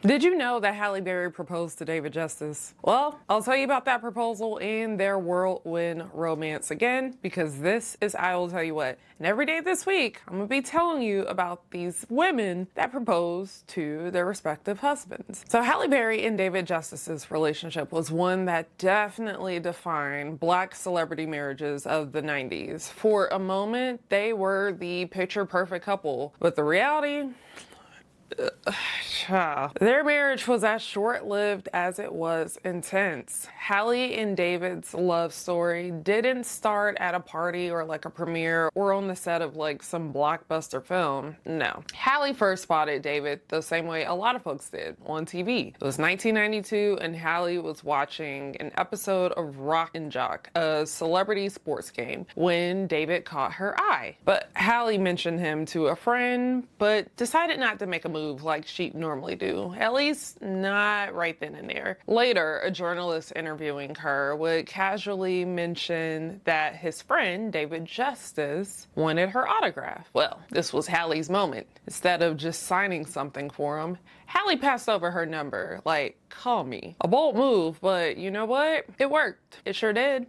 Did you know that Halle Berry proposed to David Justice? Well, I'll tell you about that proposal and their whirlwind romance again, because this is I Will Tell You What. And every day this week, I'm going to be telling you about these women that proposed to their respective husbands. So Halle Berry and David Justice's relationship was one that definitely defined Black celebrity marriages of the 90s. For a moment, they were the picture-perfect couple, but the reality... Their marriage was as short-lived as it was intense. Halle and David's love story didn't start at a party or like a premiere or on the set of like some blockbuster film. No. Halle first spotted David the same way a lot of folks did, on TV. It was 1992 and Halle was watching an episode of Rock and Jock, a celebrity sports game, when David caught her eye. But Halle mentioned him to a friend, but decided not to make a move like sheep normally do, at least not right then and there. Later, a journalist interviewing her would casually mention that his friend, David Justice, wanted her autograph. Well, this was Halle's moment. Instead of just signing something for him, Halle passed over her number, like, call me. A bold move, but you know what? It worked. It sure did.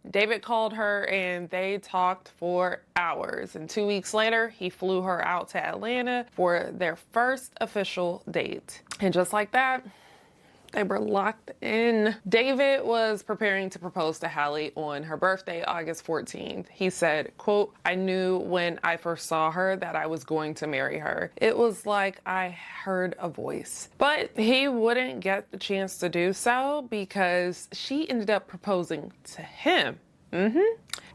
David called her and they talked for hours. And 2 weeks later, he flew her out to Atlanta for their first official date. And just like that, they were locked in. David was preparing to propose to Halle on her birthday, August 14th. He said, quote, "I knew when I first saw her that I was going to marry her. It was like I heard a voice." But he wouldn't get the chance to do so because she ended up proposing to him.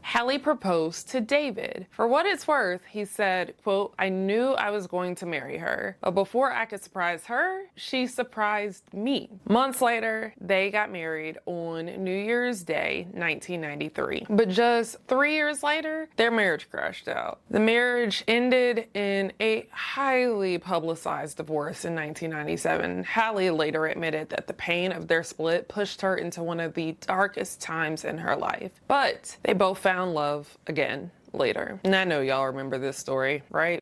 Halle proposed to David. For what it's worth, he said, quote, "I knew I was going to marry her, but before I could surprise her, she surprised me." Months later, they got married on New Year's Day, 1993. But just 3 years later, their marriage crashed out. The marriage ended in a highly publicized divorce in 1997. Halle later admitted that the pain of their split pushed her into one of the darkest times in her life. But they both found love again later. And I know y'all remember this story, right?